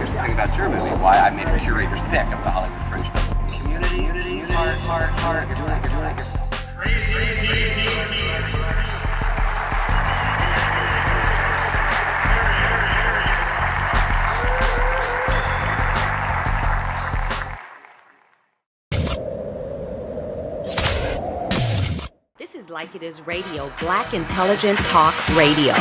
interesting thing about your movie, why I made a curator's pick of the Hollywood Fringe Film. Community, heart, This is Like It Is Radio, Black Intelligent Talk Radio.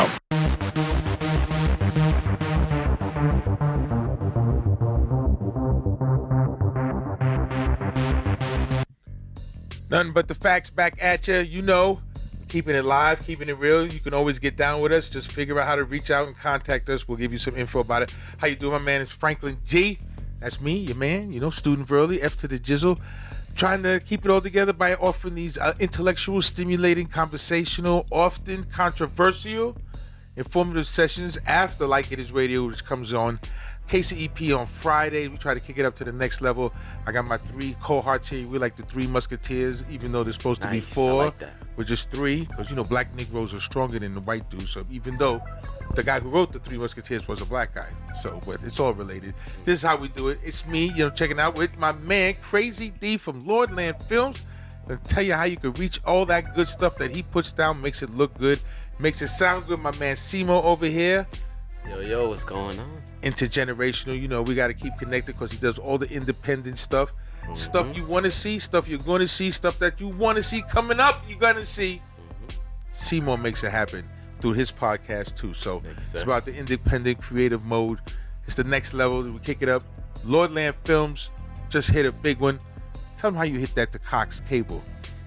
Nothing but the facts back at you. You know, keeping it live, keeping it real. You can always get down with us. Just figure out how to reach out and contact us. We'll give you some info about it. How you doing, my man? It's Franklyn G. That's me, your man. You know, student Verly, F to the Jizzle. Trying to keep it all together by offering these intellectual, stimulating, conversational, often controversial, informative sessions after Like It Is Radio, which comes on KCEP on Friday. We try to kick it up to the next level. I got my three cohorts here. We like the Three Musketeers, even though there's supposed to be four. I like that. We're just three, because, you know, black Negroes are stronger than the white dudes. So even though the guy who wrote the Three Musketeers was a black guy. So, but it's all related. This is how we do it. It's me, you know, checking out with my man, Crazy D from Lordland Films. And tell you how you can reach all that good stuff that he puts down, makes it look good, makes it sound good. My man CeeMo over here. Yo, what's going on? Intergenerational, you know, we got to keep connected because he does all the independent stuff. Stuff you want to see, stuff you're going to see, stuff that you want to see coming up, you're going to see. CeeMo makes it happen through his podcast too. So it's about the independent creative mode. It's the next level. We kick it up. Lordland Films just hit a big one. Tell them how you hit that to Cox Cable.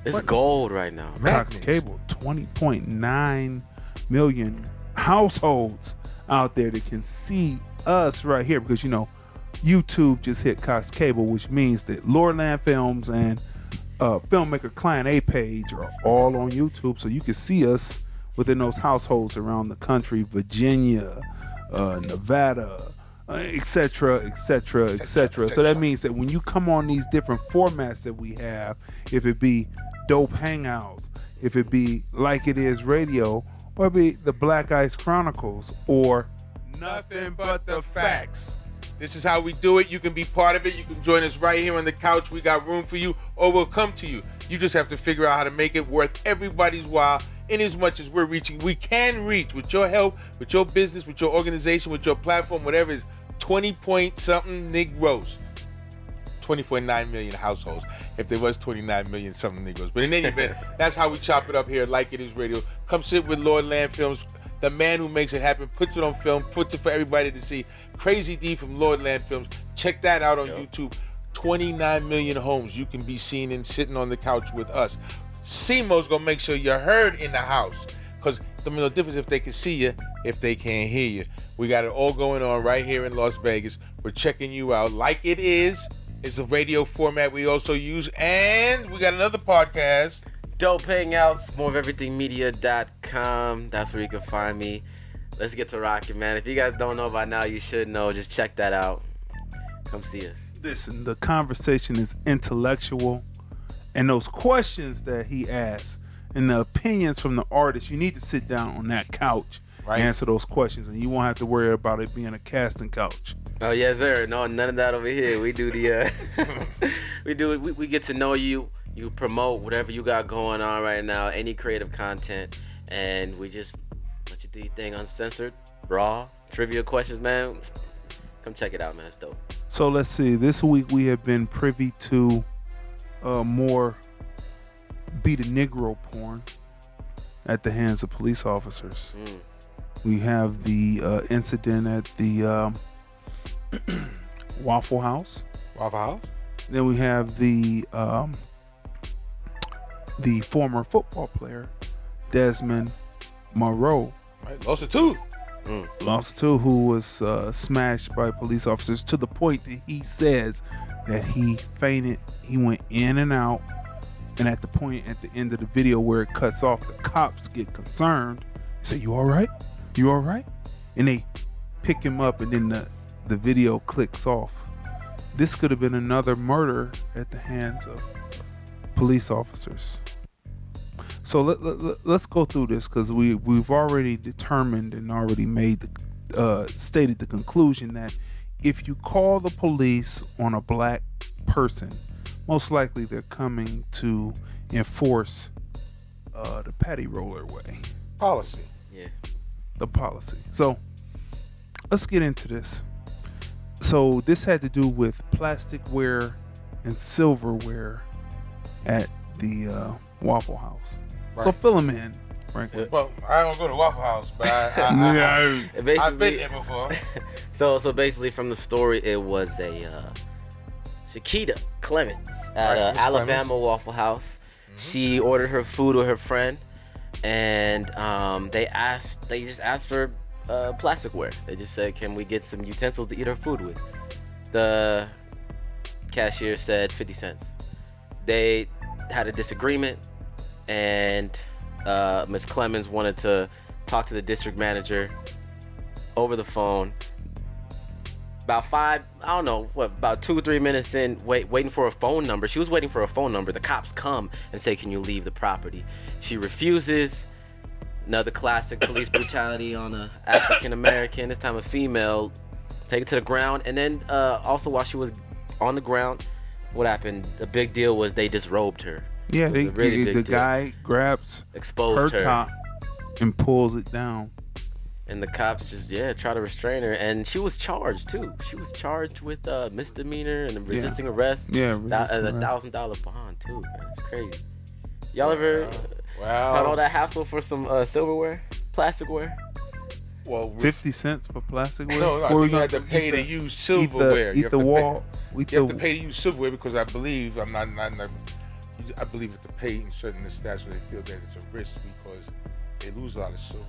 It's gold right now. Cox Cable, 20.9 million households out there that can see us right here, because, you know, YouTube just hit Cox Cable, which means that Lordland Films and Filmmaker Client A page are all on YouTube, so you can see us within those households around the country, Virginia, Nevada, etc., etc., etc. So that means that when you come on these different formats that we have, if it be Dope Hangouts, if it be Like It Is Radio, or it be the Black Ice Chronicles, or Nothing But the Facts. This is how we do it. You can be part of it. You can join us right here on the couch. We got room for you, or we'll come to you. You just have to figure out how to make it worth everybody's while. In as much as we can reach with your help, with your business, with your organization, with your platform, whatever it is, 20-point-something Negroes. 20.9 million households, if there was 29 million something Negroes. But in any event, that's how we chop it up here at Like It Is Radio. Come sit with Lordland Films, the man who makes it happen, puts it on film, puts it for everybody to see. Crazy D from Lordland Films. Check that out on YouTube. 29 million homes you can be seen in sitting on the couch with us. CeeMo's gonna make sure you're heard in the house, because there's no difference if they can see you, if they can't hear you. We got it all going on right here in Las Vegas. We're checking you out. Like It Is. It's a radio format we also use, and we got another podcast. Dope Hangouts, moreofeverythingmedia.com. That's where you can find me. Let's get to rocking, man. If you guys don't know by now, you should know. Just check that out. Come see us. listen, the conversation is intellectual, and those questions that he asks and the opinions from the artist, you need to sit down on that couch and answer those questions, and you won't have to worry about it being a casting couch. Oh yes, sir. No, none of that over here. We do the we get to know you. You promote whatever you got going on right now, any creative content, and we just let you do your thing uncensored, raw, trivia questions, man. Come check it out, man. It's dope. So let's see. This week we have been privy to more Be the Negro porn at the hands of police officers. We have the incident at the Waffle House. Waffle House? Then we have the former football player, Desmond Morrow. Right, lost a tooth. Lost a tooth, who was smashed by police officers to the point that he says that he fainted. He went in and out. And at the point at the end of the video where it cuts off, the cops get concerned. They say, "You all right? You all right?" And they pick him up, and then the video clicks off. This could have been another murder at the hands of police officers. So let's go through this, because we've already determined and already made stated the conclusion that if you call the police on a black person, most likely they're coming to enforce the patty roller way. Policy. Yeah. The policy. So let's get into this. So this had to do with plasticware and silverware at the Waffle House. Right. So fill them in, Franklin. Well, I don't go to Waffle House, but I've been there before. So basically, from the story, it was a Shakita Clemens at Right, Miss Alabama Clemens. Waffle House. She ordered her food with her friend, and they just asked for plasticware. They just said, "Can we get some utensils to eat our food with?" The cashier said 50 cents. They had a disagreement, and Miss Clemens wanted to talk to the district manager over the phone. About 2 or 3 minutes in, waiting for a phone number. She was waiting for a phone number. The cops come and say, "Can you leave the property?" She refuses. Another classic police brutality on a African American, this time a female, take it to the ground. And then also while she was on the ground, what happened? The big deal was they disrobed her. Yeah, It was a really big the deal. guy grabs Exposed her top and pulls it down. And the cops just try to restrain her, and she was charged too. She was charged with misdemeanor and resisting arrest. Yeah, And resisting a arrest. $1,000 bond too. Man, it's crazy. Y'all ever Wow. had all that hassle for some silverware, plasticware? Well, 50 cents for plasticware? no, I Or we think you gonna have to pay eat to the- use silverware. Eat the wall. You have to pay to use silverware because I believe I believe you have to pay in certain estates where they feel that it's a risk because they lose a lot of silverware.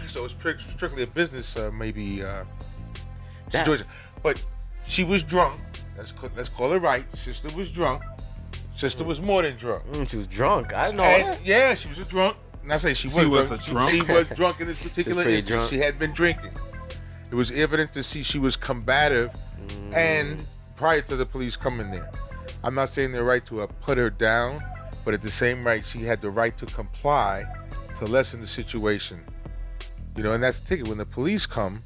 So it's strictly a business situation. But she was drunk. Let's call it right. Sister was drunk. Sister was more than drunk. She was drunk. I didn't know And, that. yeah, she was a drunk. And I say she was was drunk. a drunk? She was drunk in this particular pretty instance. drunk. She had been drinking. It was evident to see she was combative, and prior to the police coming there, I'm not saying they're right to put her down, but at the same right, she had the right to comply to lessen the situation. And that's the ticket. When the police come,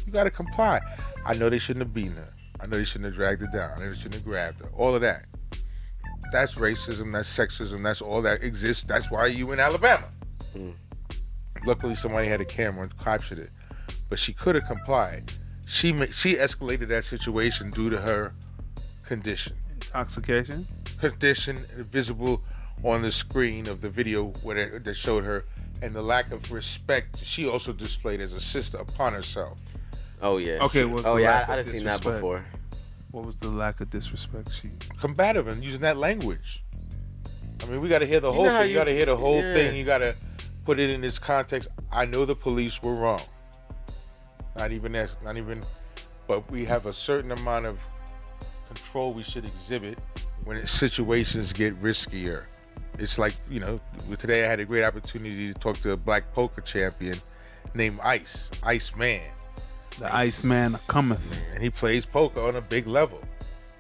you got to comply. I know they shouldn't have beaten her. I know they shouldn't have dragged her down. I know they shouldn't have grabbed her. All of that. That's racism. That's sexism. That's all that exists. That's why you in Alabama. Luckily, somebody had a camera and captured it. But she could have complied. She escalated that situation due to her condition. Intoxication? Condition visible on the screen of the video that showed her, and the lack of respect she also displayed as a sister upon herself. Oh yeah. Okay, what's Oh the yeah, lack I of done seen that disrespect? before. What was the lack of disrespect she... Combative and using that language. I mean, we got to hear the whole know how thing. You got to hear the whole yeah. thing. You got to put it in its context. I know the police were wrong. Not even, but we have a certain amount of control we should exhibit when situations get riskier. It's like, today I had a great opportunity to talk to a black poker champion named Ice Man. The Iceman cometh. And he plays poker on a big level,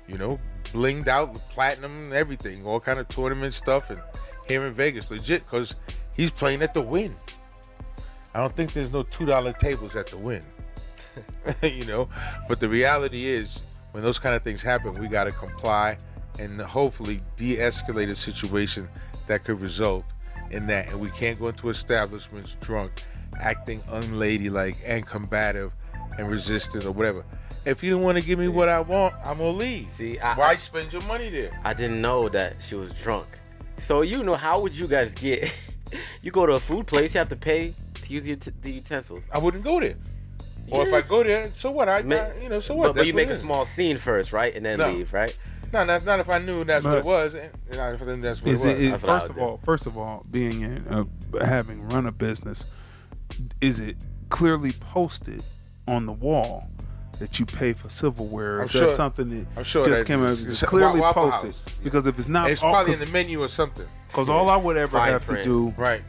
blinged out with platinum and everything, all kind of tournament stuff, and here in Vegas, legit, because he's playing at the Win. I don't think there's no $2 tables at the Win, but the reality is when those kind of things happen, we got to comply and hopefully de-escalate a situation that could result in that. And we can't go into establishments drunk, acting unladylike and combative and resistant or whatever. If you don't want to give me what I want, I'm gonna leave. See, Why spend your money there? I didn't know that she was drunk. So how would you guys get? You go to a food place, you have to pay to use the utensils. I wouldn't go there. Or if Yeah. I go there, so what? So what? But you make what a it is. small scene first, right, and then No. leave, right? No, not if I knew that's what But- it was. Not if I knew that's what Is it was. it, That's what I first would of all, being in having run a business, is it clearly posted on the wall that you pay for silverware? I'm Is sure- that something that I'm sure just that came out? it's- It's it's clearly Waffle posted. House. Because if it's not, It's probably in the menu or something. because all I would ever Fine have to print. do, Right.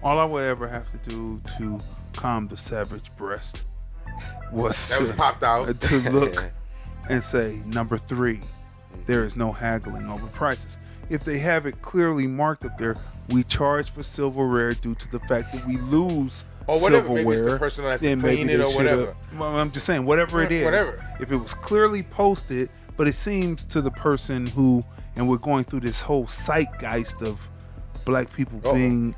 all I would ever have to do to calm the savage breast was That was popped out. to look and say number 3, There is no haggling over prices. If they have it clearly marked up there, we charge for silverware due to the fact that we lose Or whatever. silverware. Maybe it's the person that has to then clean maybe it they or shoulda- whatever. Well, I'm just saying, whatever it is. Whatever. If it was clearly posted, but it seems to the person who, and we're going through this whole zeitgeist of black people being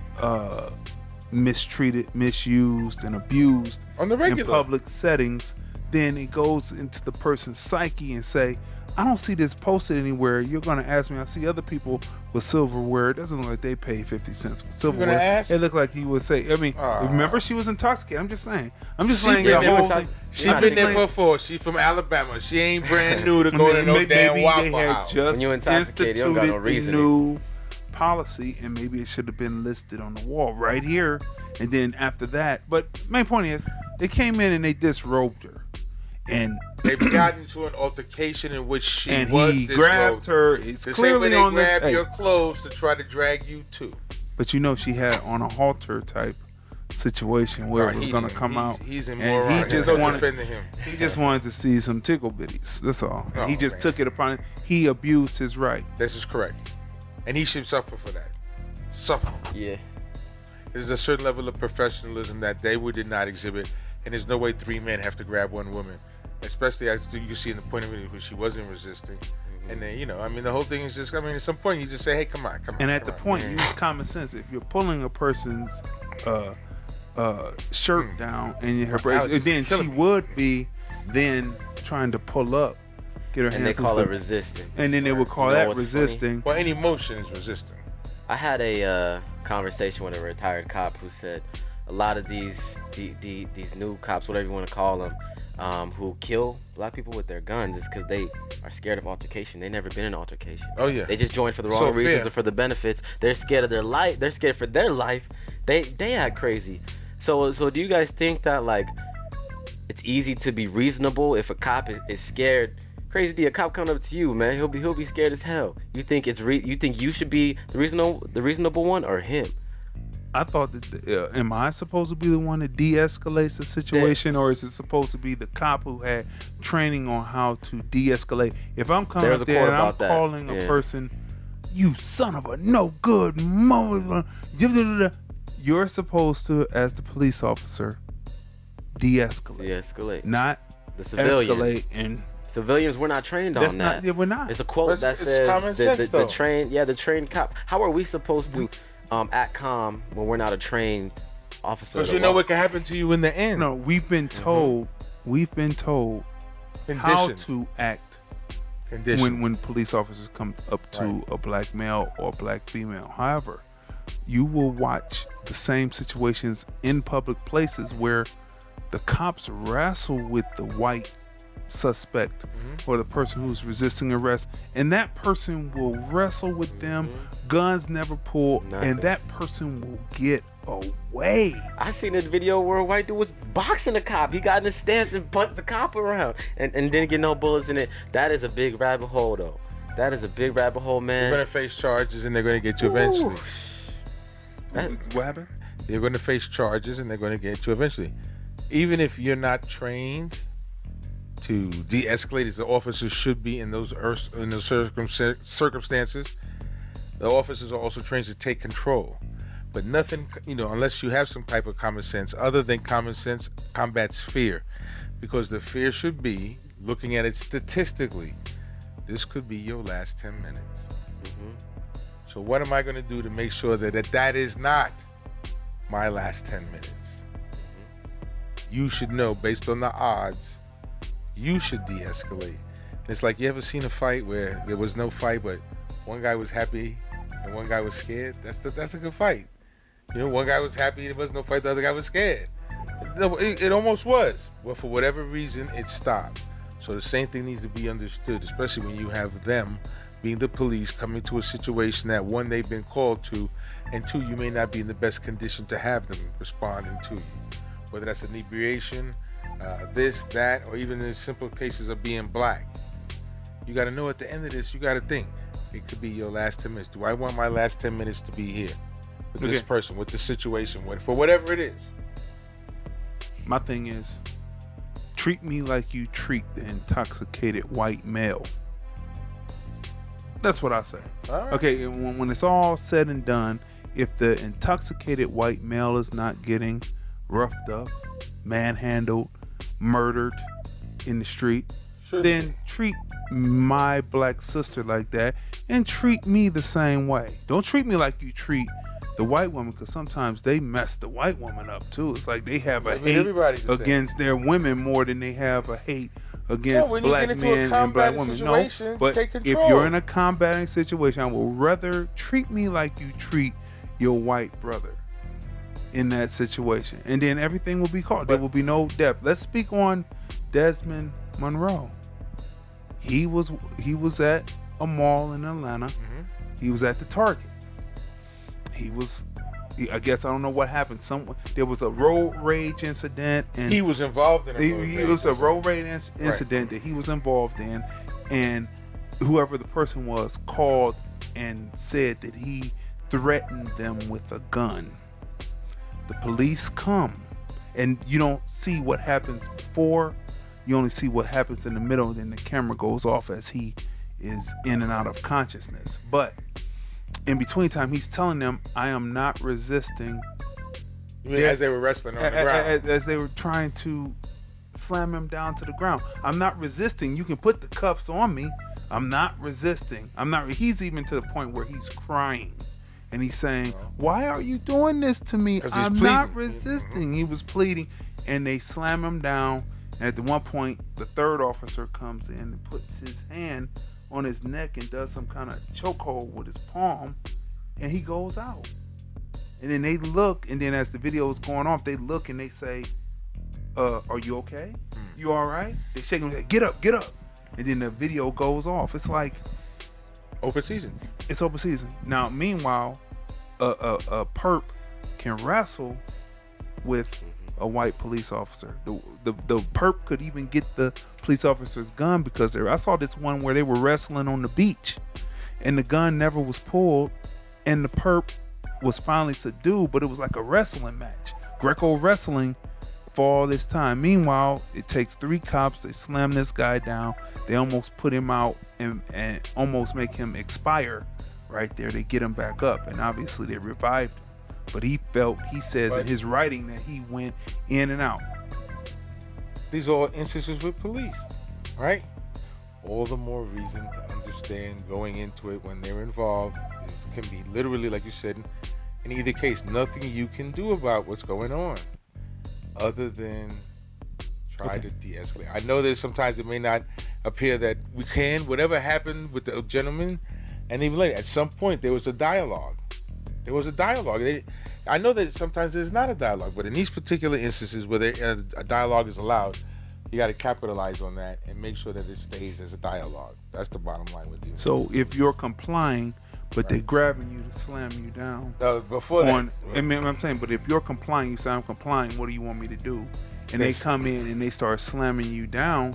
mistreated, misused, and abused On the in regular. public settings, then it goes into the person's psyche and say, I don't see this posted anywhere. You're going to ask me. I see other people with silverware. It doesn't look like they pay 50 cents for silverware. gonna ask? It looked like he would say, I mean, remember she was intoxicated. I'm just saying. I'm just saying been the there whole with thing. She Nah, been they- there before. She from Alabama. She ain't brand new to go to no Maybe damn they Waffle had House. just When you intoxicated, you don't got no instituted the reasoning. new policy, and maybe it should have been listed on the wall right here. And then after that, but main point is, they came in and they disrobed her, and They've gotten into an altercation in which she and was he disrobed. grabbed her. It's The same way clearly they on the grab tape. your clothes to try to drag you too. But you know, she had on a halter type situation where it was going to come out. He's and immoral. he There's just no wanted, defending him. he just wanted to see some tickle bitties. That's all. Oh, He just man. took it upon. He abused his right. This is correct, and he should suffer for that. Suffer. Yeah. There's a certain level of professionalism that they did not exhibit, and there's no way 3 men have to grab one woman, especially as you can see in the point of view where she wasn't resisting. And then, you know, I mean, the whole thing is just, I mean, at some point you just say, hey, come on. And at the come on. point, use common sense. If you're pulling a person's shirt down and her bracelet, allergies then killing she me. would be then trying to pull up, get her And they hands on call it stuff. resisting. And then they would call You know that what's resisting. Well, any motion is resisting. I had a conversation with a retired cop who said a lot of these new cops, whatever you want to call them, who kill black people with their guns is because they are scared of altercation. They never been in an altercation. Oh, yeah. They just joined for the wrong So reasons fair. or for the benefits. They're scared of their life. They're scared for their life. They act crazy. So do you guys think that like it's easy to be reasonable if a cop is scared? Crazy D, a cop coming up to you, man. He'll be scared as hell. You think you think you should be the reasonable one or him? I thought that, am I supposed to be the one that de-escalates the situation, or is it supposed to be the cop who had training on how to de-escalate? If I'm coming There's up a there quote and I'm about that. calling a Yeah. person, you son of a no good mother, you're supposed to, as the police officer, de-escalate, De-escalate. not The civilian. escalate. And Civilians, we're not trained that's on not. that. Yeah, we're not. It's a quote But that it's says common sense, the though. trained cop. How are we supposed to act calm when we're not a trained officer? Because of you the know law? what can happen to you in the end. No, we've been told. We've been told how Conditions. to act Conditions. when police officers come up to Right. a black male or a black female. However, you will watch the same situations in public places where the cops wrestle with the white suspect or the person who's resisting arrest, and that person will wrestle with them, guns never pull, Nothing. and that person will get away. I seen this video where a white dude was boxing a cop. He got in his stance and punched the cop around and didn't get no bullets in it. That is a big rabbit hole, though. That is a big rabbit hole, You're man. going to face charges and they're going to get you eventually. That- What happened? You're going to face charges and they're going to get you eventually. Even if you're not trained to de-escalate as the officers should be in those circumstances, the officers are also trained to take control. But nothing, unless you have some type of common sense, other than common sense combats fear. Because the fear should be, looking at it statistically, this could be your last 10 minutes. So what am I going to do to make sure that is not my last 10 minutes? You should know, based on the odds, you should de-escalate. And it's like, you ever seen a fight where there was no fight, but one guy was happy and one guy was scared? That's a good fight. One guy was happy, there was no fight, the other guy was scared. It almost was. But for whatever reason, it stopped. So the same thing needs to be understood, especially when you have them being the police coming to a situation that, one, they've been called to, and two, you may not be in the best condition to have them responding to you. Whether that's inebriation, this, that, or even in simple cases of being black. You got to know at the end of this, you got to think, it could be your last 10 minutes. Do I want my last 10 minutes to be here with this Okay. person, with this situation, for whatever it is? My thing is, treat me like you treat the intoxicated white male. That's what I say. All right. Okay, and when it's all said and done, if the intoxicated white male is not getting roughed up, manhandled, murdered in the street, then treat my black sister like that and treat me the same way. Don't treat me like you treat the white woman, because sometimes they mess the white woman up too. It's like they have a hate against their women more than they have a hate against black men and black women. No, but if you're in a combating situation, I will rather treat me like you treat your white brother in that situation, and then everything will be caught. There will be no depth. Let's speak on Desmond Morrow. He was at a mall in Atlanta. He was at the Target. I guess I don't know what happened. There was a road rage incident, and he was involved in it was a road rage incident that he was involved in, and whoever the person was called and said that he threatened them with a gun. The police come, and you don't see what happens before. You only see what happens in the middle, and then the camera goes off as he is in and out of consciousness. But in between time, he's telling them, I am not resisting. You mean as they were wrestling on the ground? As they were trying to slam him down to the ground. I'm not resisting. You can put the cuffs on me. I'm not resisting. He's even to the point where he's crying. And he's saying, why are you doing this to me? I'm not resisting. He was pleading. And they slam him down. And at one point, the third officer comes in and puts his hand on his neck and does some kind of chokehold with his palm, and he goes out. And then they look, and then as the video is going off, they look and they say, are you okay? You all right? They shake him and say, get up. And then the video goes off. It's like open season. It's open season. Now, meanwhile, a perp can wrestle with a white police officer. The perp could even get the police officer's gun, because I saw this one where they were wrestling on the beach and the gun never was pulled, and the perp was finally subdued, but it was like a wrestling match, Greco wrestling for all this time. Meanwhile, it takes 3 cops. They slam this guy down. They almost put him out and almost make him expire right there. They get him back up, and obviously they revived him. But he says in his writing that he went in and out. These are all instances with police, right? All the more reason to understand going into it when they're involved. This can be literally, like you said, in either case, nothing you can do about what's going on other than try to de-escalate. I know that sometimes it may not appear that we can. Whatever happened with the gentleman, and even later, at some point, there was a dialogue. I know that sometimes there's not a dialogue, but in these particular instances where a dialogue is allowed, you got to capitalize on that and make sure that it stays as a dialogue. That's the bottom line with you. So if you're complying, but they're grabbing you to slam you down. Before that. I'm saying, but if you're complying, you say, I'm complying, what do you want me to do? And they come in and they start slamming you down.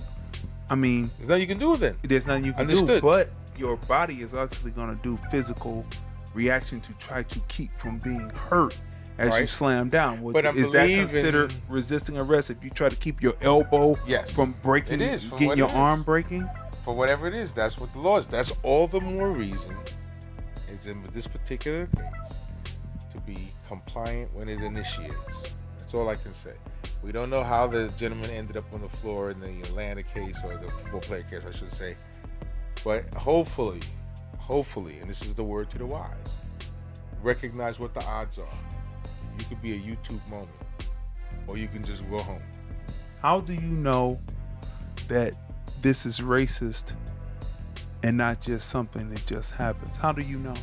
I mean, there's nothing you can do then. There's nothing you can do, but your body is actually going to do physical reaction to try to keep from being hurt as you slam down. But is that considered resisting arrest if you try to keep your elbow from breaking? It is. Getting your arm breaking? For whatever it is, that's what the law is. That's all the more reason, is in this particular case, to be compliant when it initiates. That's all I can say. We don't know how the gentleman ended up on the floor in the Atlanta case, or the football player case, I should say. But hopefully, and this is the word to the wise, recognize what the odds are. You could be a YouTube moment, or you can just go home. How do you know that this is racist and not just something that just happens? How do you know?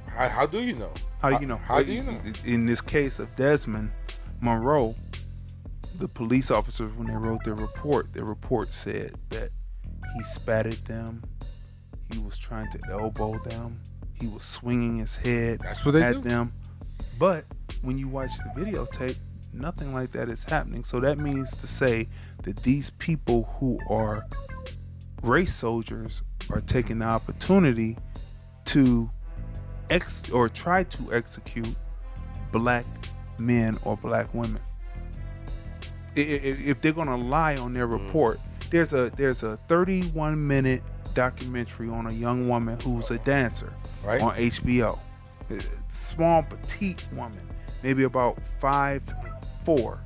How do you know? How do you know? How do you know? In this case of Desmond Morrow, the police officers, when they wrote their report said that he spat at them, he was trying to elbow them, he was swinging his head at them. But when you watch the videotape, nothing like that is happening. So that means to say that these people who are race soldiers are taking the opportunity to try to execute black men or black women. If they're gonna lie on their report, there's a 31-minute documentary on a young woman who's a dancer Right. on HBO. Small, petite woman, maybe about 5'4",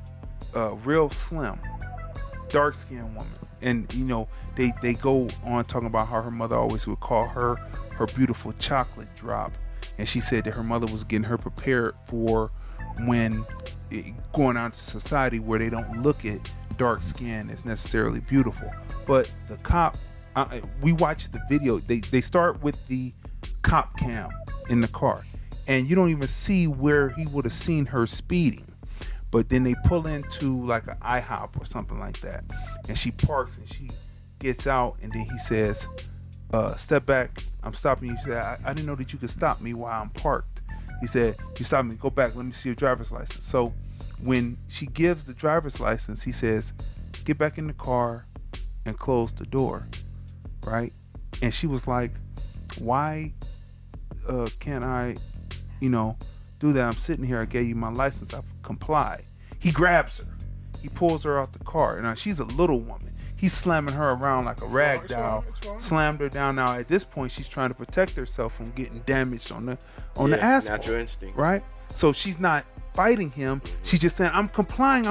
real slim, dark-skinned woman. And, you know, they go on talking about how her mother always would call her beautiful chocolate drop. And she said that her mother was getting her prepared for when going out to society where they don't look at dark skin as necessarily beautiful. But the cop, we watched the video. They start with the cop cam in the car, and you don't even see where he would have seen her speeding. But then they pull into like an IHOP or something like that, and she parks and she gets out, and then he says, step back, I'm stopping you. She said, I didn't know that you could stop me while I'm parked. He said, you stopped me, go back, let me see your driver's license. So when she gives the driver's license, he says, get back in the car and close the door, right? And she was like, why can't I, do that? I'm sitting here, I gave you my license, I've complied. He grabs her, he pulls her out the car. Now she's a little woman. He's slamming her around like a rag doll, slammed her down. Now at this point, she's trying to protect herself from getting damaged on the asphalt. Natural instinct. Right? So she's not fighting him. She's just saying, I'm complying.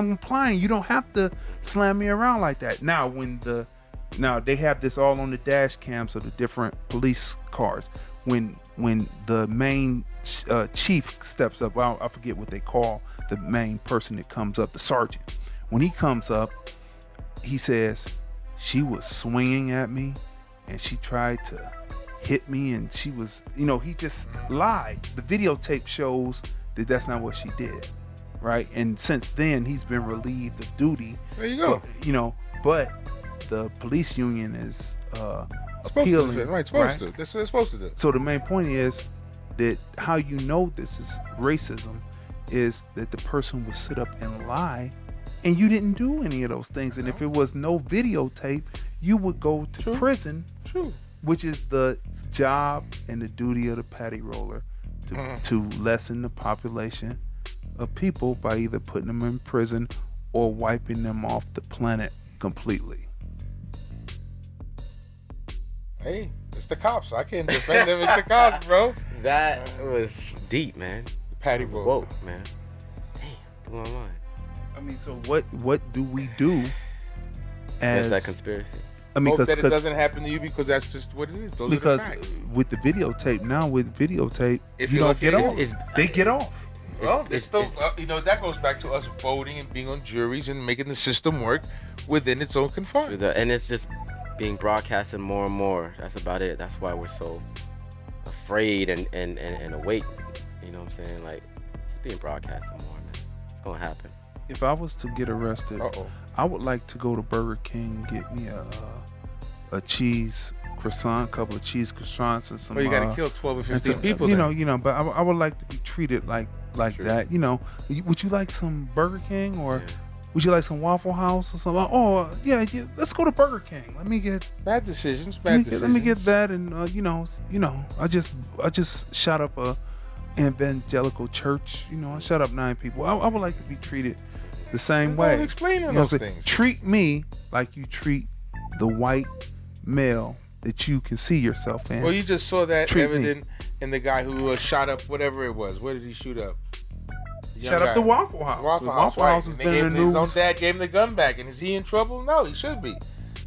You don't have to slam me around like that. Now they have this all on the dash cams of the different police cars. When the main chief steps up, I forget what they call the main person that comes up, the sergeant. When he comes up, he says, she was swinging at me and she tried to hit me, and she was, he just lied. The videotape shows that that's not what she did, right? And since then, he's been relieved of duty. There you go. But the police union is Supposed appealing. to, right? Supposed to. That's what they're supposed to do. So the main point is that how you know this is racism is that the person would sit up and lie, and you didn't do any of those things. And if it was no videotape, you would go to prison. True. Which is the job and the duty of the patty roller, to lessen the population of people by either putting them in prison or wiping them off the planet completely. Hey, it's the cops. I can't defend them. It's the cops, bro. That was deep, man. Patty roll. Whoa, man. Damn, blew my mind. I mean, so what do we do as That's that conspiracy. I mean, Hope that it doesn't happen to you, because that's just what it is. Those because are the facts. with the videotape, If you you don't look get at off. it, They get off. Well, it's still, that goes back to us voting and being on juries and making the system work within its own confines. And it's just being broadcasted more and more. That's about it. That's why we're so afraid and awake. You know what I'm saying? Like, it's being broadcasted more, man. It's gonna happen. If I was to get arrested, Uh-oh. I would like to go to Burger King and get me a cheese croissant, couple of cheese croissants, and some. Well, you got to kill 12 or 15 people. But I would like to be treated like Sure. that. Would you like some Burger King, or would you like some Waffle House or something? Oh, yeah, let's go to Burger King. Let me get Bad decisions. let me get that, and I just shot up a evangelical church. I shot up 9 people. I would like to be treated the same way. Explaining You know those what I'm saying? things. Treat me like you treat the white male that you can see yourself in. Well, you just saw that Treat me. evident in the guy who shot up whatever it was. Where did he shoot up? Shut up the Waffle House. Waffle The House, Waffle House has And been in the his own news. dad gave him the gun back, and is he in trouble? No, he should be.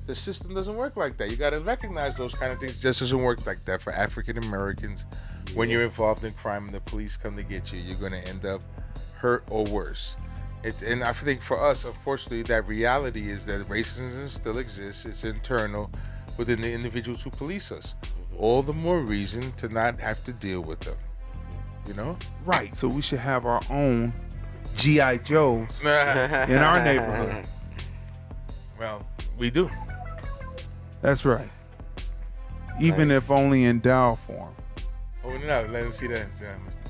The system doesn't work like that. You got to recognize those kind of things. It just doesn't work like that for African Americans. When you're involved in crime and the police come to get you, you're going to end up hurt or worse. And I think for us, unfortunately, that reality is that racism still exists. It's internal within the individuals who police us. All the more reason to not have to deal with them. Right. So we should have our own G.I. Joes in our neighborhood. Well, we do. That's right. Even if only in doll form. Open it up. Let them see that.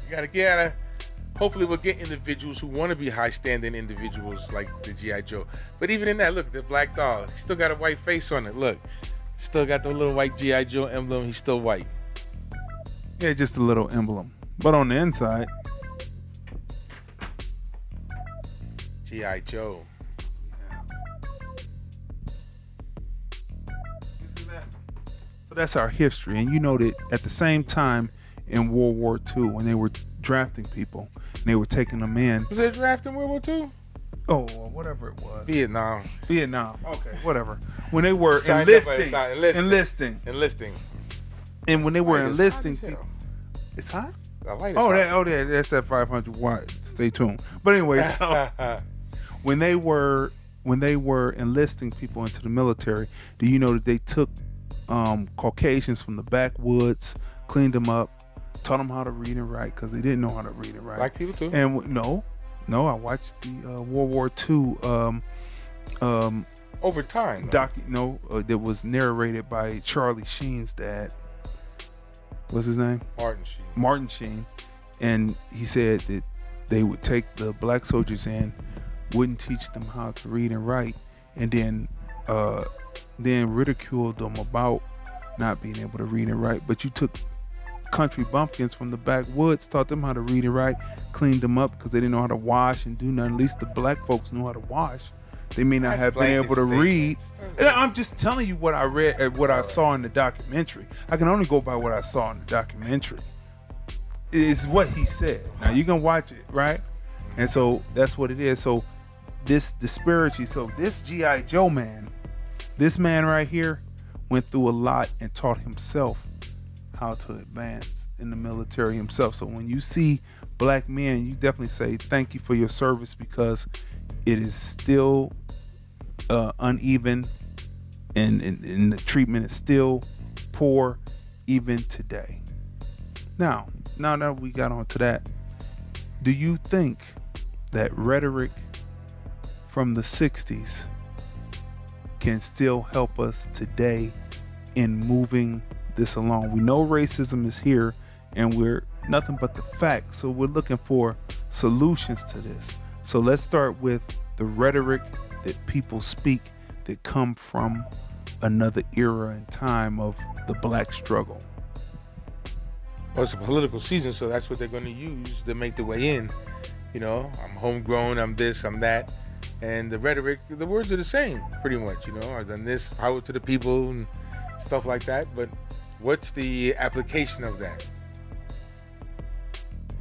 You gotta. Hopefully, we'll get individuals who want to be high-standing individuals like the G.I. Joe. But even in that, look, the black doll, he still got a white face on it. Look, still got the little white G.I. Joe emblem. He's still white. Yeah, just a little emblem. But on the inside, G.I. Joe. it's that's our history. And you know that at the same time in World War II, when they were drafting people and they were taking them in. Was it drafting World War II? Oh, whatever it was. Vietnam. Okay, whatever. When they were Signed up enlisting. Enlisting. And when they were Light is hot enlisting as hell. people. It's hot? The light is Oh, hot. that's that 500 watt. Stay tuned. But anyway, so when they were enlisting people into the military, do you know that they took Caucasians from the backwoods, cleaned them up, taught them how to read and write because they didn't know how to read and write. Black people too. And no, I watched the World War II Over time. that was narrated by Charlie Sheen's dad. What's his name? Martin Sheen. And he said that they would take the black soldiers in, wouldn't teach them how to read and write, and then ridiculed them about not being able to read and write. But you took country bumpkins from the backwoods, taught them how to read and write, cleaned them up because they didn't know how to wash and do nothing. At least the black folks knew how to wash. They may not have been able to read. And I'm just telling you what I read, what I saw in the documentary. I can only go by what I saw in the documentary. Is what he said. Now you can watch it, right? And so that's what it is. So this disparity. So this G.I. Joe man, this man right here, went through a lot and taught himself how to advance in the military himself. So when you see black men, you definitely say thank you for your service because it is still uneven and the treatment is still poor even today. Now that we got onto that, do you think that rhetoric from the 60s can still help us today in moving this along? We know racism is here and we're nothing but the facts, so we're looking for solutions to this. So let's start with the rhetoric that people speak that come from another era and time of the black struggle. Well, it's a political season, so that's what they're going to use to make their way in. You know, I'm homegrown, I'm this, I'm that. And the rhetoric, the words are the same, pretty much. You know, I've done this, power to the people, and stuff like that. But what's the application of that?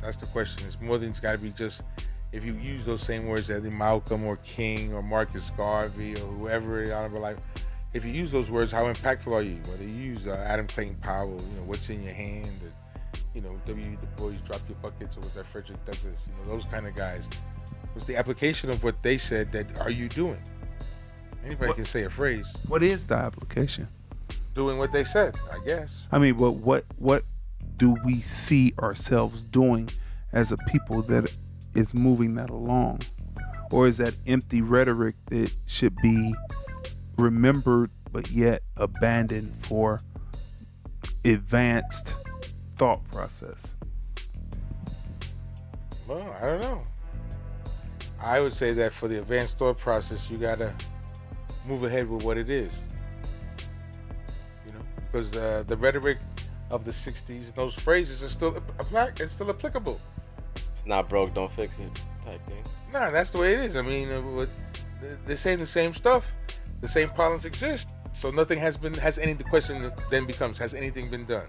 That's the question. It's more than it's got to be just, if you use those same words as Malcolm or King or Marcus Garvey or whoever in our life, if you use those words, how impactful are you? Whether you use Adam Clayton Powell, you know, what's in your hand, you know, W.E. Du Bois, drop your buckets, or was that Frederick Douglass, you know, those kind of guys. What's the application of what they said that are you doing? Anybody can say a phrase. What is the application? Doing what they said, I guess. I mean, but what do we see ourselves doing as a people that is moving that along? Or is that empty rhetoric that should be remembered but yet abandoned for advanced thought process? Well, I don't know. I would say that for the advanced thought process, you gotta move ahead with what it is. You know, because the rhetoric of the '60s, those phrases are still applicable. It's not broke, don't fix it type thing. Nah, that's the way it is. I mean, they're saying the same stuff. The same problems exist. So nothing the question then becomes, has anything been done?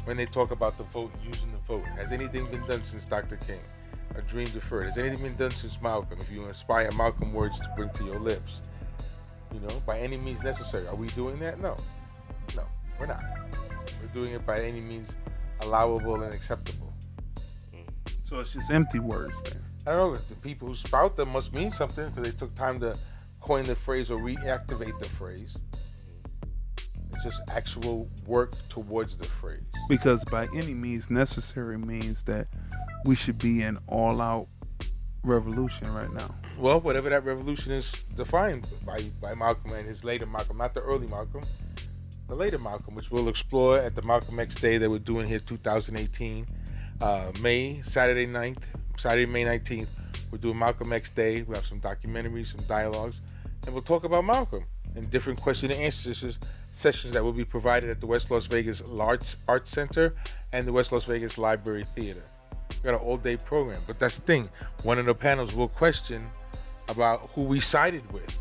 When they talk about the vote, using the vote, has anything been done since Dr. King? A dream deferred. Has anything been done since Malcolm? If you inspire Malcolm words to bring to your lips, you know, by any means necessary. Are we doing that? No, we're not. We're doing it by any means allowable and acceptable. So it's just empty words then. I don't know. The people who spout them must mean something because they took time to coin the phrase or reactivate the phrase. It's just actual work towards the phrase. Because by any means necessary means that we should be in all-out revolution right now. Well, whatever that revolution is defined by Malcolm and his later Malcolm, not the early Malcolm, the later Malcolm, which we'll explore at the Malcolm X Day that we're doing here 2018, Saturday, May 19th. We're doing Malcolm X Day. We have some documentaries, some dialogues, and we'll talk about Malcolm and different question and answer sessions that will be provided at the West Las Vegas Arts Center and the West Las Vegas Library Theater. We got an all-day program, but that's the thing. One of the panels will question about who we sided with.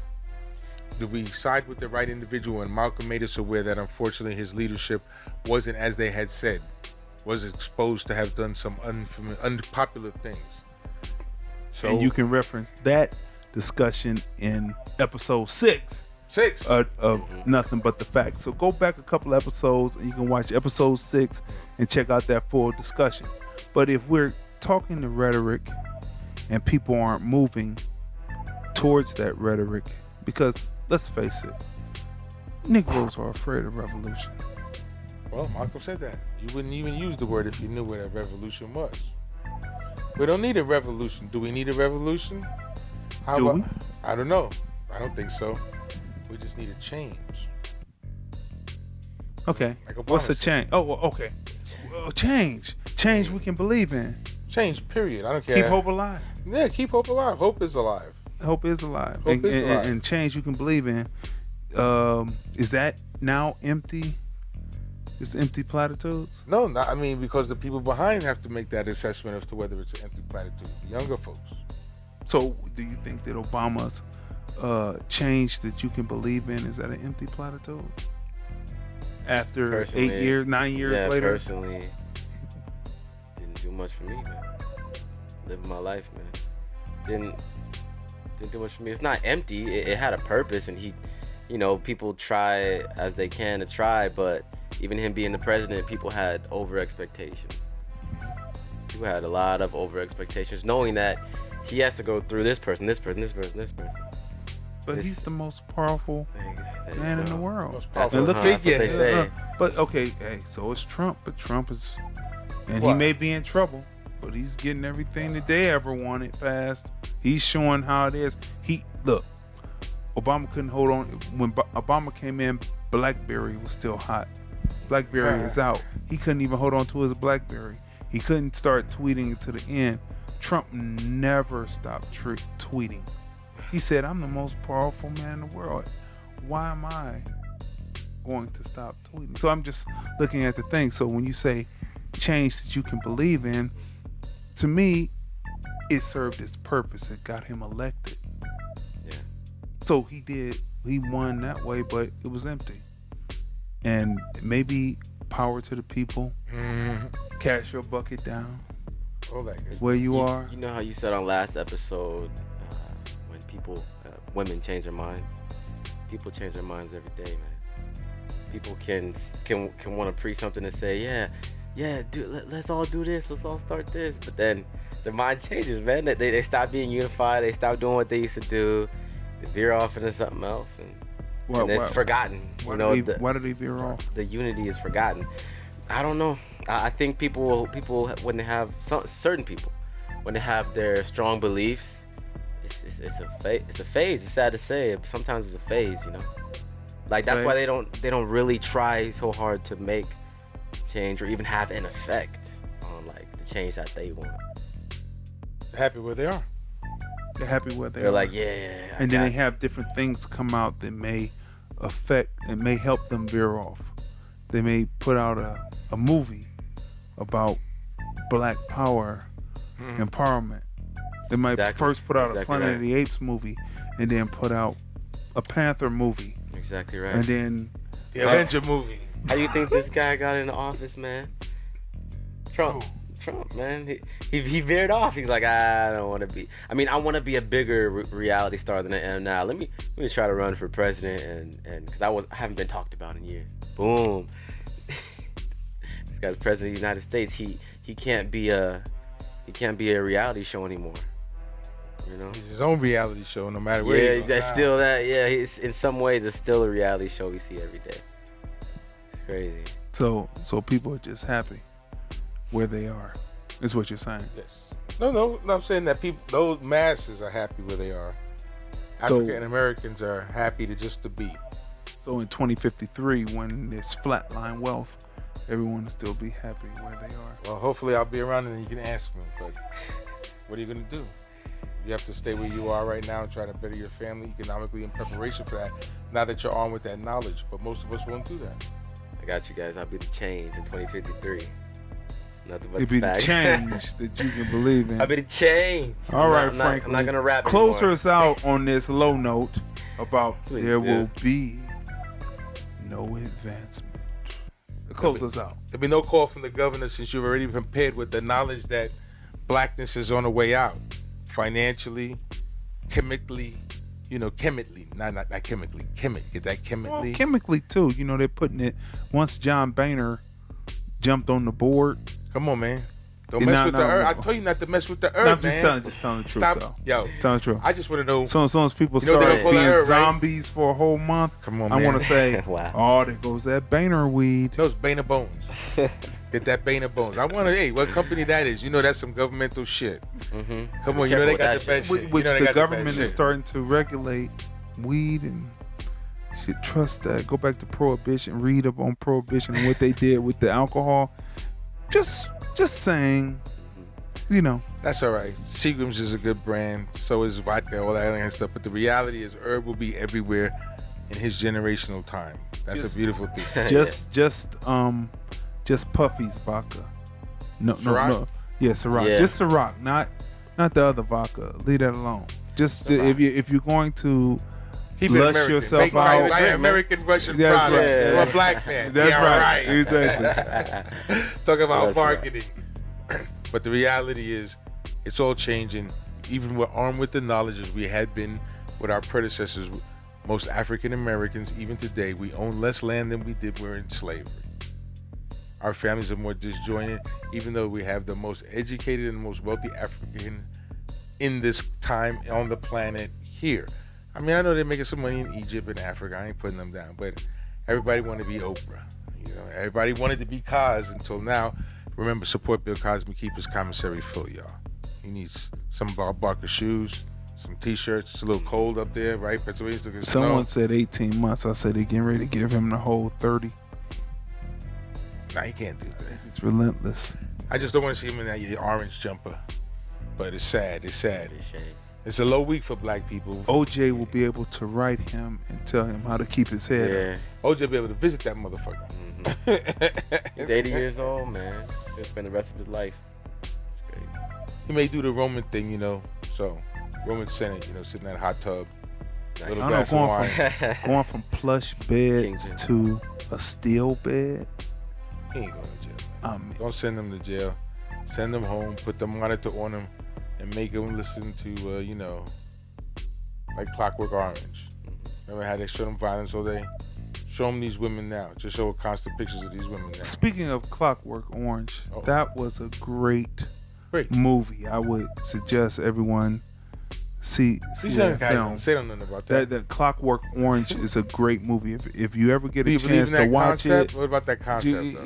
Did we side with the right individual? And Malcolm made us aware that unfortunately his leadership wasn't as they had said, was exposed to have done some unpopular things. So And you can reference that discussion in episode 6 of Nothing But the Facts. So go back a couple episodes and you can watch episode 6 and check out that full discussion. But if we're talking the rhetoric and people aren't moving towards that rhetoric, because let's face it, Negroes are afraid of revolution. Well, Malcolm said that. You wouldn't even use the word if you knew what a revolution was. We don't need a revolution. Do we need a revolution? Do we? I don't know. I don't think so. We just need a change. Okay. Like Obama What's a said. change? Oh, well, okay. Well, change. Change we can believe in. Change, period. I don't care. Keep hope alive. Yeah, keep hope alive. Hope is alive. Hope is alive. Hope is alive. And change you can believe in. Is that now empty? It's empty platitudes? No, not, I mean, because the people behind have to make that assessment as to whether it's an empty platitude. The younger folks. So do you think that Obama's change that you can believe in, is that an empty platitude? After Personally, 8 years, 9 years yeah, later? personally, didn't do much for me, man. Living my life, man. Didn't do much for me. It's not empty. It had a purpose, and he, people try as they can to try, but even him being the president, people had over expectations. People had a lot of over expectations, knowing that he has to go through this person. But he's the most powerful man in the world. Most powerful And look That's what they say. But okay, hey, so is Trump. But Trump is, and he What? may be in trouble, but he's getting everything that they ever wanted fast. He's showing how it is. Look, Obama couldn't hold on. When Obama came in, BlackBerry was still hot. BlackBerry is out. He couldn't even hold on to his BlackBerry. He couldn't start tweeting to the end. Trump never stopped tweeting. He said, I'm the most powerful man in the world. Why am I going to stop tweeting? So I'm just looking at the thing. So when you say change that you can believe in, to me, it served its purpose. It got him elected. Yeah. So he won that way, but it was empty. And maybe power to the people. Cash your bucket down All that good where you are. You know how you said on last episode, when women change their minds. People change their minds every day, man. People can want to preach something and say, yeah, dude, let's all do this. Let's all start this. But then their mind changes, man. They stop being unified. They stop doing what they used to do. They veer off into something else, and it's forgotten. Why do they veer off? The unity is forgotten. I don't know. I think people when they have certain people, when they have their strong beliefs, it's a phase. It's sad to say, but sometimes it's a phase, Like that's why they don't really try so hard to make change or even have an effect on like the change that they want. They're happy where they are. They're happy where they They're are. like, yeah. And then they have different things come out that may affect and may help them veer off. They may put out a movie about black power, empowerment. They might first put out a Planet of the Apes movie and then put out a Panther movie. Exactly right. And then The Avenger movie. How you think this guy got in the office, man? Trump, man. He veered off. He's like, I don't want to be. I mean, I want to be a bigger reality star than I am now. Let me try to run for president, and because I haven't been talked about in years. Boom. This guy's president of the United States. He can't be a reality show anymore. He's his own reality show, no matter where he Yeah, goes. that's still that. Yeah, he's in some ways it's still a reality show we see every day. It's crazy. so people are just happy where they are. Is what you're saying. Yes. No, I'm saying that those masses are happy where they are. African Americans are happy to be. So in 2053, when it's flatline wealth, everyone will still be happy where they are. Well, hopefully I'll be around and then you can ask me. But what are you going to do? You have to stay where you are right now and try to better your family economically in preparation for that. Now that you're armed with that knowledge, but most of us won't do that. I got you guys. I'll be the change in 2053. Nothing but It'd be the facts. change that you can believe in. I'll be the change. All right, I'm Franklyn. not gonna rap Close anymore. us out on this low note. about there will be no advancement. Close us out. There'll be no call from the governor since you've already been prepared with the knowledge that blackness is on the way out, financially, chemically, not chemically, get that chemically. Well, chemically too. They're putting it. Once John Boehner jumped on the board. Come on, man. Don't mess with the earth. I told you not to mess with the earth, man. Just telling the truth. Stop. Though. Yo, just telling the truth. I just want to know. So as soon as people You know start they don't call being that earth, right? zombies for a whole month, Come on, I man. want to say, Wow. oh, there goes that Boehner weed. Those Boehner bones. Get that Boehner bones. I want to. Hey, what company that is? That's some governmental shit. Mm-hmm. Come on, they got the best shit. Which They the got government best is shit. starting to regulate weed and shit. Trust that. Go back to Prohibition. Read up on Prohibition and what they did with the alcohol. Just saying, That's all right. Seagram's is a good brand. So is vodka, all that kind of stuff. But the reality is, herb will be everywhere in his generational time. That's a beautiful thing. Just Puffy's vodka. No. Yeah, Ciroc. Yeah. Just Ciroc, not the other vodka. Leave that alone. Just if you're going to Keep it lush American. yourself Make out. my American Russian That's product. right. You're Yeah. a black man. That's Yeah, right. right. Exactly. Talk about That's marketing. But the reality is, it's all changing. Even we're armed with the knowledge as we had been with our predecessors. Most African Americans, even today, we own less land than we did when we were in slavery. Our families are more disjointed, even though we have the most educated and most wealthy African in this time on the planet here. I mean, I know they're making some money in Egypt and Africa. I ain't putting them down, but everybody wanted to be Oprah. Everybody wanted to be Cos until now. Remember, support Bill Cosby, keep his commissary full, y'all. He needs some Bob Barker shoes, some T-shirts. It's a little cold up there, right? Someone said 18 months. I said they're getting ready to give him the whole 30. Nah, he can't do that. It's relentless. I just don't want to see him in that orange jumper. But it's sad. It's sad. It's a shame. It's a low week for black people. OJ will be able to write him and tell him how to keep his head up. Yeah. OJ will be able to visit that motherfucker. He's 80 years old, man. He'll spend the rest of his life. It's great. He may do the Roman thing, So, Roman Senate, sitting in that hot tub. Little I glass don't of know, wine. going from plush beds to a steel bed. He ain't going to jail. Don't send them to jail. Send them home. Put the monitor on them, and make them listen to, like Clockwerk Orange. Remember how they show them violence all day? Show them these women now. Just show constant pictures of these women now. Speaking of Clockwerk Orange, that was a great Great. movie. I would suggest everyone see that film. Say nothing about that. That Clockwerk Orange is a great movie. If you ever get Do a you believe chance in to that watch concept? it, What about that concept,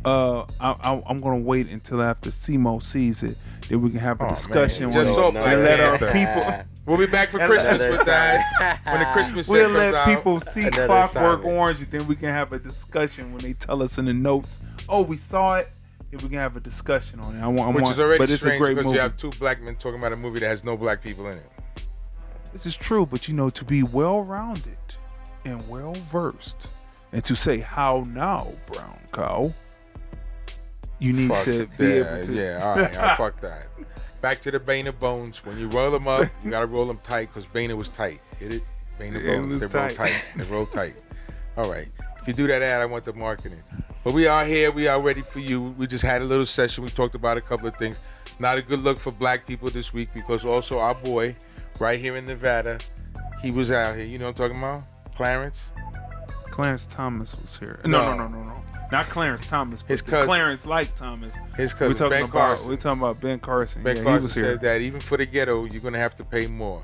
though? I'm gonna wait until after CeeMo sees it, then we can have a discussion. Man. Just so and let our Panther. people. We'll be back for Christmas with that. When the Christmas set We'll comes let out. people see Another Clockwerk assignment. Orange, and then we can have a discussion when they tell us in the notes. Oh, we saw it. And we can have a discussion on it. Which is already but it's a strange great because movie. you have two black men talking about a movie that has no black people in it. This is true, but to be well-rounded and well-versed, and to say "How now, brown cow," you need to be able to. Yeah, all right, fuck that. Back to the Boehner bones. When you roll them up, you gotta roll them tight because Boehner was tight. Hit it? Boehner It bones. was They roll tight. tight. They roll tight. All right. If you do that ad, I want the marketing. But we are here. We are ready for you. We just had a little session. We talked about a couple of things. Not a good look for black people this week because also our boy right here in Nevada, he was out here. You know what I'm talking about? Clarence. Clarence Thomas was here. No. No. Not Clarence Thomas, but His the cousin. Clarence like Thomas. His We're cousin, talking Ben about Carson. we're talking about Ben Carson. Ben Yeah, Carson he was here. said that even for the ghetto, you're going to have to pay more.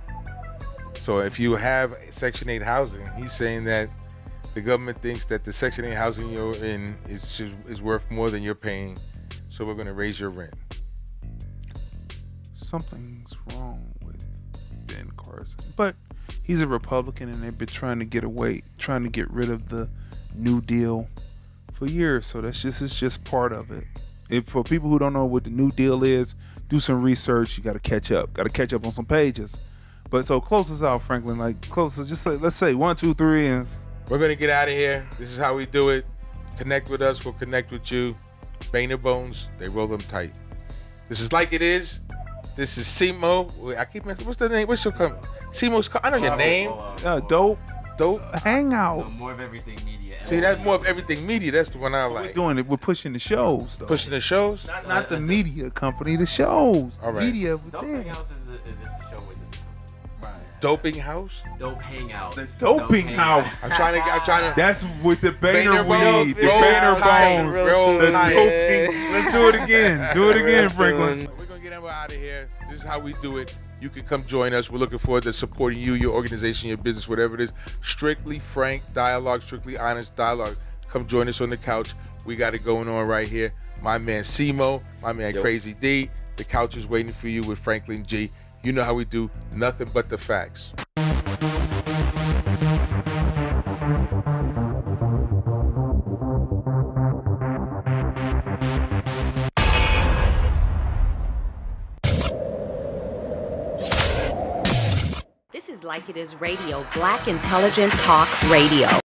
So if you have Section 8 housing, he's saying that the government thinks that the Section 8 housing you're in is worth more than you're paying. So we're going to raise your rent. Something's wrong with Ben Carson. But he's a Republican, and they've been trying to get rid of the New Deal for years. So it's just part of it. If for people who don't know what the New Deal is, do some research. You got to catch up. Got to catch up on some pages. But so close us out, Franklyn. Like close us. Just say, let's say 1, 2, 3, and We're going to get out of here. This is how we do it. Connect with us. We'll connect with you. Boehner bones, they roll them tight. This is Like It Is. This is CeeMo. Wait, I keep messing. What's the name? What's your company? CeeMo's. I know your name. Dope Dope. Hangout. More of everything media. See, that's more of everything media. That's the one I We're like. doing it. We're pushing the shows, though. Pushing the shows. Not the media company. The shows. All right. Media Dope within. Hangouts is just a show with Doping House. Dope Hangouts. The doping house. I'm trying to. That's with the Boehner Bones, weed, the roll Boehner tide, bones, roll the tide. doping. Let's do it again. Do it again, Franklin. We're gonna get him out of here. This is how we do it. You can come join us. We're looking forward to supporting you, your organization, your business, whatever it is. Strictly frank dialogue, strictly honest dialogue. Come join us on the couch. We got it going on right here. My man CeeMo, my man Crazy D. The couch is waiting for you with Franklyn G. You know how we do. Nothing but the facts. This is Like It Is Radio, Black Intelligent Talk Radio.